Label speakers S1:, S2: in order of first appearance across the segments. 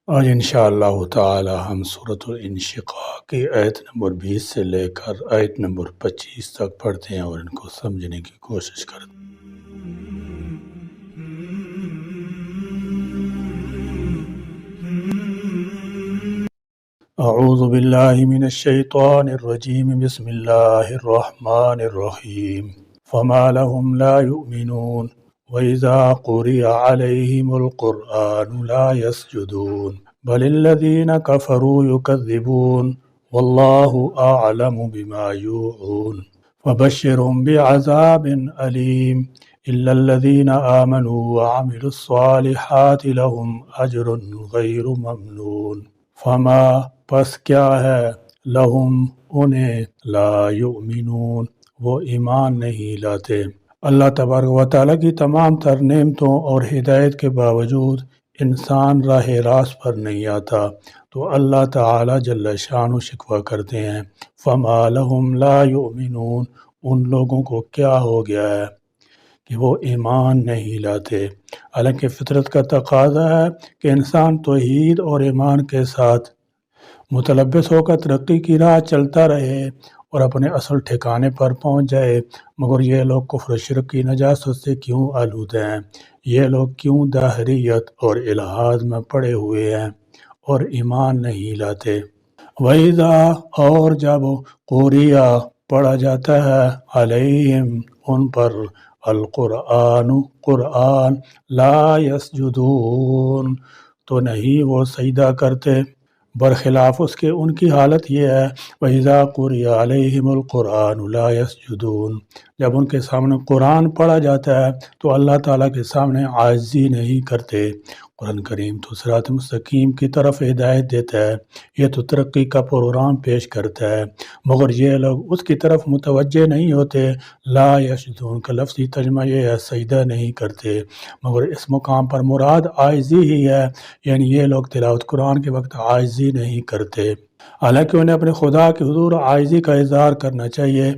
S1: آج انشاءاللہ تعالی ہم سورۃ الانشقاق کی آیت نمبر 20 سے لے کر آیت نمبر 25 تک پڑھتے ہیں اور ان کو سمجھنے کی کوشش کرتے ہیں۔ اعوذ باللہ من الشیطان الرجیم، بسم اللہ الرحمن الرحیم۔ فما لهم لا يؤمنون وَإِذَا قُرِئَ عَلَيْهِمُ الْقُرْآنُ لَا يَسْجُدُونَ بَلِ الَّذِينَ كَفَرُوا يُكَذِّبُونَ وَاللَّهُ أَعْلَمُ بِمَا يُوعُونَ فَبَشِّرْهُم بِعَذَابٍ أَلِيمٍ إِلَّا الَّذِينَ آمَنُوا وَعَمِلُوا الصَّالِحَاتِ لَهُمْ أَجْرٌ غَيْرُ مَمْنُونٍ۔ فما پس کیا ہے لہم انہیں لا یؤمنون وہ ایمان نہیں لاتے۔ اللہ تبارک و تعالیٰ کی تمام تر نعمتوں اور ہدایت کے باوجود انسان راہ راست پر نہیں آتا تو اللہ تعالیٰ جل شانہ شکوہ کرتے ہیں، فما لہم لا یؤمنون، ان لوگوں کو کیا ہو گیا ہے کہ وہ ایمان نہیں لاتے۔ حالانکہ فطرت کا تقاضا ہے کہ انسان توحید اور ایمان کے ساتھ متلبس ہو کر ترقی کی راہ چلتا رہے اور اپنے اصل ٹھکانے پر پہنچ جائے، مگر یہ لوگ کفر و شرک کی نجاست سے کیوں آلودہ ہیں؟ یہ لوگ کیوں داہریت اور الحاد میں پڑے ہوئے ہیں اور ایمان نہیں لاتے؟ وَإِذَا اور جب قُرِئَ پڑھا جاتا ہے علیہم ان پر القرآن قرآن لا یسجدون تو نہیں وہ سجدہ کرتے، برخلاف اس کے ان کی حالت یہ ہے وَإِذَا قُرِئَ عَلَيْهِمُ الْقُرْآنُ لَا يَسْجُدُونَ جب ان کے سامنے قرآن پڑھا جاتا ہے تو اللہ تعالیٰ کے سامنے عاجزی نہیں کرتے۔ قرآن کریم تو صراط مستقیم کی طرف ہدایت دیتا ہے، یہ تو ترقی کا پروگرام پیش کرتا ہے، مگر یہ لوگ اس کی طرف متوجہ نہیں ہوتے۔ لا یسجدون کا لفظی ترجمہ یہ ہے سجدہ نہیں کرتے، مگر اس مقام پر مراد عاجزی ہی ہے، یعنی یہ لوگ تلاوت قرآن کے وقت عاجزی نہیں کرتے، حالانکہ انہیں اپنے خدا کے حضور عاجزی کا اظہار کرنا چاہیے۔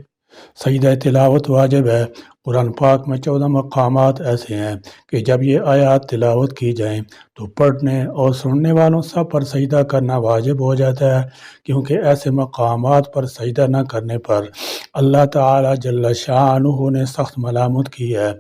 S1: سجدہ تلاوت واجب ہے۔ قرآن پاک میں 14 مقامات ایسے ہیں کہ جب یہ آیات تلاوت کی جائیں تو پڑھنے اور سننے والوں سب پر سجدہ کرنا واجب ہو جاتا ہے، کیونکہ ایسے مقامات پر سجدہ نہ کرنے پر اللہ تعالیٰ جل شانہ نے سخت ملامت کی ہے،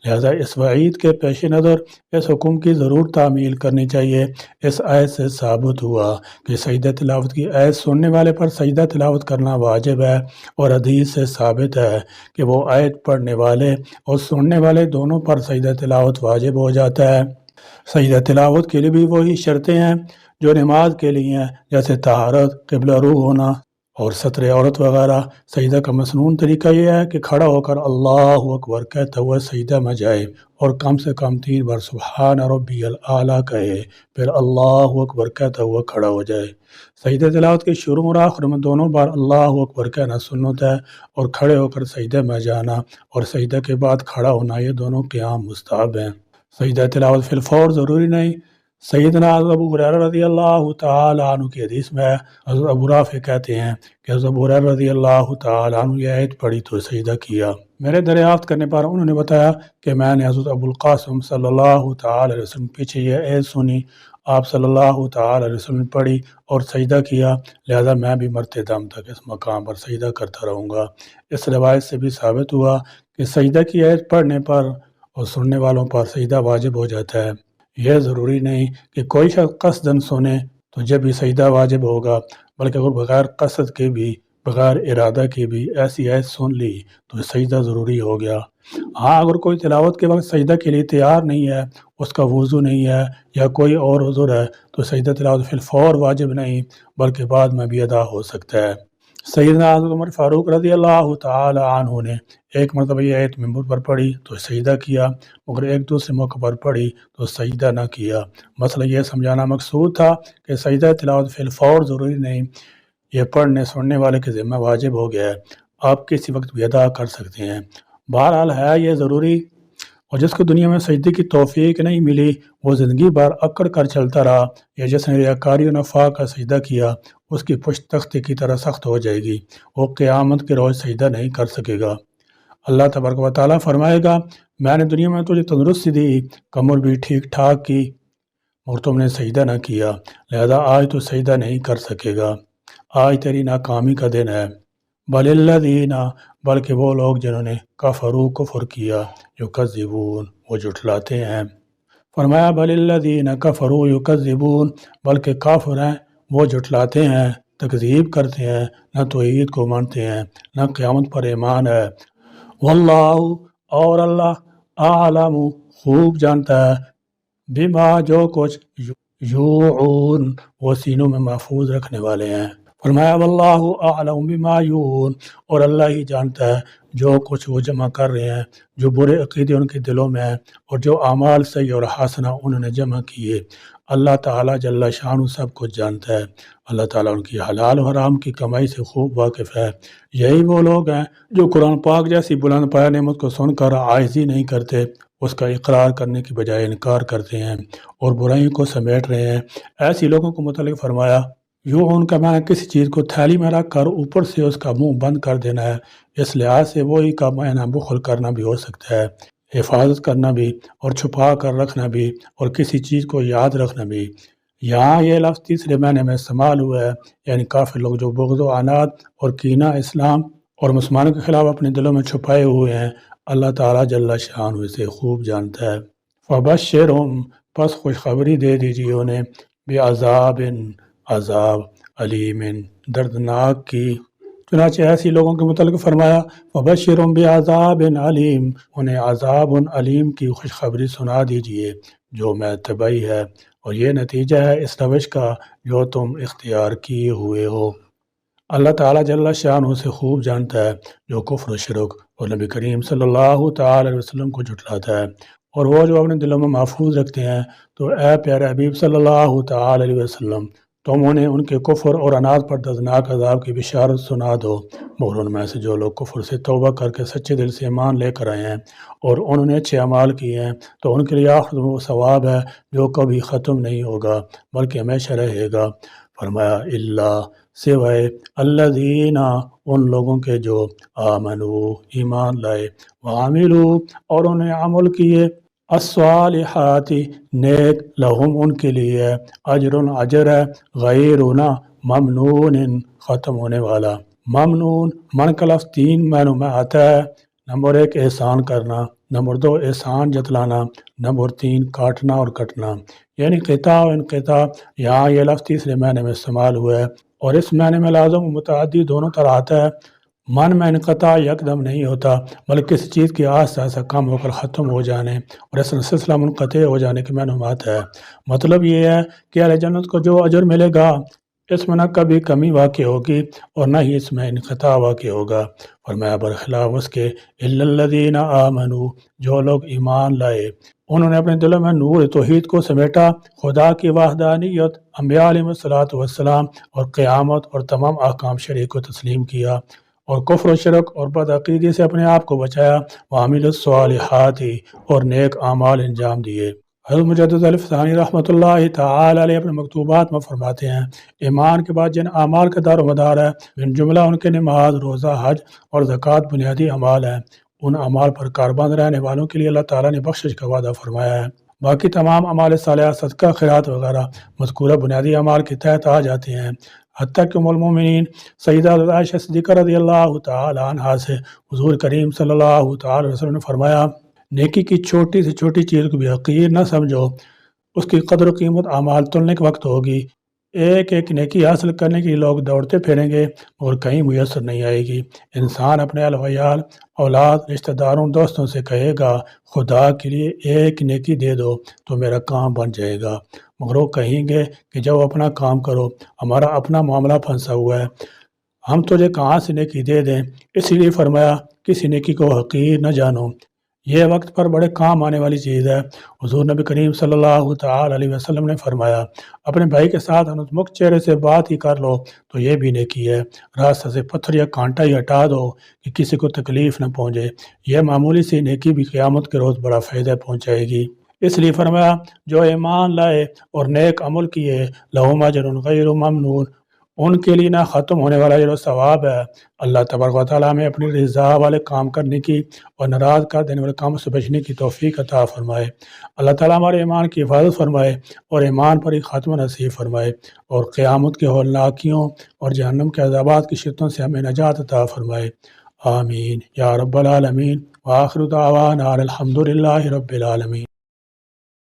S1: لہذا اس وعید کے پیش نظر اس حکم کی ضرور تعمیل کرنی چاہیے۔ اس آیت سے ثابت ہوا کہ سجدہ تلاوت کی آیت سننے والے پر سجدہ تلاوت کرنا واجب ہے، اور حدیث سے ثابت ہے کہ وہ آیت پڑھنے والے اور سننے والے دونوں پر سجدہ تلاوت واجب ہو جاتا ہے۔ سجدہ تلاوت کے لیے بھی وہی شرطیں ہیں جو نماز کے لیے ہیں، جیسے طہارت، قبلہ رو ہونا اور ستر عورت وغیرہ۔ سجدہ کا مسنون طریقہ یہ ہے کہ کھڑا ہو کر اللہ اکبر کہتے ہوئے سجدہ میں جائے اور کم سے کم 3 بار سبحان ربی الاعلیٰ کہے، پھر اللہ اکبر کہتے ہوئے کھڑا ہو جائے۔ سجدہ تلاوت کے شروع اور آخر میں دونوں بار اللہ اکبر کہنا سنت ہے، اور کھڑے ہو کر سجدہ میں جانا اور سجدہ کے بعد کھڑا ہونا یہ دونوں قیام مستحب ہیں۔ سجدہ تلاوت فی الفور ضروری نہیں۔ سیدنا حضرت ابو ہریرہ رضی اللہ تعالی عنہ کی حدیث میں حضرت ابو رافع کہتے ہیں کہ حضرت ابو ہریرہ رضی اللہ تعالی عنہ یہ آیت پڑھی تو سجدہ کیا۔ میرے دریافت کرنے پر انہوں نے بتایا کہ میں نے حضرت ابو القاسم صلی اللہ تعالی علیہ وسلم پیچھے یہ آیت سنی، آپ صلی اللہ تعالی علیہ وسلم نے پڑھی اور سجدہ کیا، لہذا میں بھی مرتے دم تک اس مقام پر سجدہ کرتا رہوں گا۔ اس روایت سے بھی ثابت ہوا کہ سجدہ کی آیت پڑھنے پر اور سننے والوں پر سجدہ واجب ہو جاتا ہے۔ یہ ضروری نہیں کہ کوئی شخص قصداً سنے تو جب بھی سجدہ واجب ہوگا، بلکہ اگر بغیر قصد کے بھی بغیر ارادہ کے بھی ایسی آیت سن لی تو سجدہ ضروری ہو گیا۔ ہاں اگر کوئی تلاوت کے وقت سجدہ کے لیے تیار نہیں ہے، اس کا وضو نہیں ہے یا کوئی اور عذر ہے تو سجدہ تلاوت فی الفور واجب نہیں بلکہ بعد میں بھی ادا ہو سکتا ہے۔ سیدنا حضرت عمر فاروق رضی اللہ تعالی عنہ نے ایک مرتبہ یہ آیت منبر پر پڑھی تو سجدہ کیا، مگر ایک دوسرے موقع پر پڑھی تو سجدہ نہ کیا۔ مسئلہ یہ سمجھانا مقصود تھا کہ سجدہ تلاوت فی الفور ضروری نہیں، یہ پڑھنے سننے والے کے ذمہ واجب ہو گیا ہے، آپ کسی وقت بھی ادا کر سکتے ہیں۔ بہرحال ہے یہ ضروری، اور جس کو دنیا میں سجدے کی توفیق نہیں ملی وہ زندگی بھر اکڑ کر چلتا رہا، یا جس نے ریاکاری و نفاق کا سجدہ کیا اس کی پشت تختے کی طرح سخت ہو جائے گی، وہ قیامت کے روز سجدہ نہیں کر سکے گا۔ اللہ تبارک و تعالیٰ فرمائے گا میں نے دنیا میں تجھے تندرستی دی، کمر بھی ٹھیک ٹھاک کی، مگر تم نے سجدہ نہ کیا، لہذا آج تو سجدہ نہیں کر سکے گا، آج تیری ناکامی کا دن ہے۔ بل الذین، بلکہ وہ لوگ جنہوں نے کفر کیا، یکذبون، وہ جھٹلاتے ہیں۔ فرمایا بل الذین کفروا یکذبون، بلکہ کافر ہیں وہ جھٹلاتے ہیں، تکذیب کرتے ہیں، نہ توحید کو مانتے ہیں، نہ قیامت پر ایمان ہے۔ واللہ، اور اللہ، اعلم، خوب جانتا ہے، بما، جو کچھ، یوعون، وہ سینوں میں محفوظ رکھنے والے ہیں۔ فرمایا واللہ اعلم بما یوعون، اور اللہ ہی جانتا ہے جو کچھ وہ جمع کر رہے ہیں، جو برے عقیدے ان کے دلوں میں ہیں اور جو اعمال صحیح اور حسنہ انہوں نے جمع کیے۔ اللہ تعالیٰ جل شانہ سب کچھ جانتا ہے۔ اللہ تعالیٰ ان کی حلال و حرام کی کمائی سے خوب واقف ہے۔ یہی وہ لوگ ہیں جو قرآن پاک جیسی بلند پایہ نعمت کو سن کر عاجزی نہیں کرتے، اس کا اقرار کرنے کی بجائے انکار کرتے ہیں اور برائیوں کو سمیٹ رہے ہیں۔ ایسی لوگوں کو متعلق فرمایا، یوں ان کا معنی کسی چیز کو تھیلی میں رکھ کر اوپر سے اس کا منہ بند کر دینا ہے۔ اس لحاظ سے وہی کا معنی بخل کرنا بھی ہو سکتا ہے، حفاظت کرنا بھی، اور چھپا کر رکھنا بھی، اور کسی چیز کو یاد رکھنا بھی۔ یہاں یہ لفظ تیسرے معنی میں استعمال ہوا ہے، یعنی کافر لوگ جو بغض و عناد اور کینہ اسلام اور مسلمانوں کے خلاف اپنے دلوں میں چھپائے ہوئے ہیں، اللہ تعالیٰ جل شانہ اسے خوب جانتا ہے۔ فبشرہم، پس خوشخبری دے دیجیے انہیں، بعذاب، عذاب، علیم، دردناک کی۔ چنانچہ ایسی لوگوں کے متعلق فرمایا، فبشرہم بعذاب علیم، انہیں عذاب علیم کی خوشخبری سنا دیجیے جو میں طبعی ہے، اور یہ نتیجہ ہے اس روش کا جو تم اختیار کیے ہوئے ہو۔ اللہ تعالیٰ جل شانہ سے خوب جانتا ہے جو کفر و شرک اور نبی کریم صلی اللہ تعالی علیہ وسلم کو جھٹلاتا ہے، اور وہ جو اپنے دلوں میں محفوظ رکھتے ہیں۔ تو اے پیارے حبیب صلی اللہ تعالی علیہ وسلم، تم انہیں ان کے کفر اور عناد پر دردناک عذاب کی بشارت سنا دو، مگر ان میں سے جو لوگ کفر سے توبہ کر کے سچے دل سے ایمان لے کر آئے ہیں اور انہوں نے اچھے اعمال کیے ہیں، تو ان کے لیے آخرت میں وہ ثواب ہے جو کبھی ختم نہیں ہوگا بلکہ ہمیشہ رہے گا۔ فرمایا اللہ، سوائے الذین، ان لوگوں کے جو آمنو، ایمان لائے، وعملوا، اور انہیں عمل کیے، الصالحات، نیک، لہم، ان کے لیے، اجر، اجر ہے، غیر ممنون، ختم ہونے والا۔ ممنون، من کا لفظ 3 معنوں میں آتا ہے۔ نمبر 1 احسان کرنا، نمبر 2 احسان جتلانا، نمبر 3 کاٹنا اور کٹنا، یعنی قطع و انقطاع۔ یہاں یہ لفظ تیسرے معنی میں استعمال ہوا ہے، اور اس معنی میں لازم و متعدی دونوں طرح آتا ہے۔ من میں انقطاع یکدم نہیں ہوتا، بلکہ کسی چیز کی آہستہ آہستہ کم ہو کر ختم ہو جانے اور اس سلسلہ منقطع ہو جانے کے معنی میں آتا ہے۔ مطلب یہ ہے کہ اہل جنت کو جو اجر ملے گا، اس میں نہ کبھی کمی واقع ہوگی اور نہ ہی اس میں انقطاع واقع ہوگا۔ فرمایا برخلاف اس کے، الا الذین آمنوا، جو لوگ ایمان لائے، انہوں نے اپنے دلوں میں نور توحید کو سمیٹا، خدا کی وحدانیت، انبیاء علیہ الصلوۃ والسلام اور قیامت اور تمام احکام شرعی کو تسلیم کیا، اور کفر و شرک اور بد عقیدی سے اپنے آپ کو بچایا، وعملوا الصالحات، اور نیک اعمال انجام دیے۔ حضرت مجدد الف ثانی رحمۃ اللہ تعالی علیہ اپنے مکتوبات میں فرماتے ہیں، ایمان کے بعد جن اعمال کا دار و مدار ہے، من جملہ ان کے نماز، روزہ، حج اور زکوٰۃ بنیادی اعمال ہیں۔ ان اعمال پر کاربند رہنے والوں کے لیے اللہ تعالیٰ نے بخشش کا وعدہ فرمایا ہے۔ باقی تمام اعمال صالحہ، صدقہ، خیرات وغیرہ مذکورہ بنیادی اعمال کے تحت آ جاتے ہیں، حتیٰ کہ ام المومنین سیدہ عائشہ صدیقہ رضی اللہ تعالی عنہا سے حضور کریم صلی اللہ تعالی علیہ وسلم نے فرمایا، نیکی کی چھوٹی سے چھوٹی چیز کو بھی حقیر نہ سمجھو، اس کی قدر و قیمت اعمال تلنے کے وقت ہوگی۔ ایک ایک نیکی حاصل کرنے کے لیے لوگ دوڑتے پھریں گے اور کہیں میسر نہیں آئے گی۔ انسان اپنے اہل وعیال، اولاد، رشتہ داروں، دوستوں سے کہے گا خدا کے لیے ایک نیکی دے دو تو میرا کام بن جائے گا، مگر وہ کہیں گے کہ جب اپنا کام کرو، ہمارا اپنا معاملہ پھنسا ہوا ہے، ہم تجھے کہاں سے نیکی دے دیں۔ اسی لیے فرمایا کسی نیکی کو حقیر نہ جانو، یہ وقت پر بڑے کام آنے والی چیز ہے۔ حضور نبی کریم صلی اللہ تعالی علیہ وسلم نے فرمایا، اپنے بھائی کے ساتھ ہنسمکھ چہرے سے بات ہی کر لو تو یہ بھی نیکی ہے، راستہ سے پتھر یا کانٹا ہی ہٹا دو کہ کسی کو تکلیف نہ پہنچے، یہ معمولی سی نیکی بھی قیامت کے روز بڑا فائدہ پہنچائے گی۔ اس لیے فرمایا جو ایمان لائے اور نیک عمل کیے، لہم اجر غیر ممنون، ان کے لیے نہ ختم ہونے والا جو ثواب ہے۔ اللہ تبارک و تعالیٰ ہمیں اپنی رضا والے کام کرنے کی اور ناراض کر دینے والے کاموں سے بچنے کی توفیق عطا فرمائے۔ اللہ تعالیٰ ہمارے ایمان کی حفاظت فرمائے اور ایمان پر ہی خاتمہ نصیب فرمائے، اور قیامت کے ہولناکیوں اور جہنم کے عذابات کی شدتوں سے ہمیں نجات عطا فرمائے۔ آمین یا رب العالمین، وآخر دعوانا الحمد للہ رب العالمین۔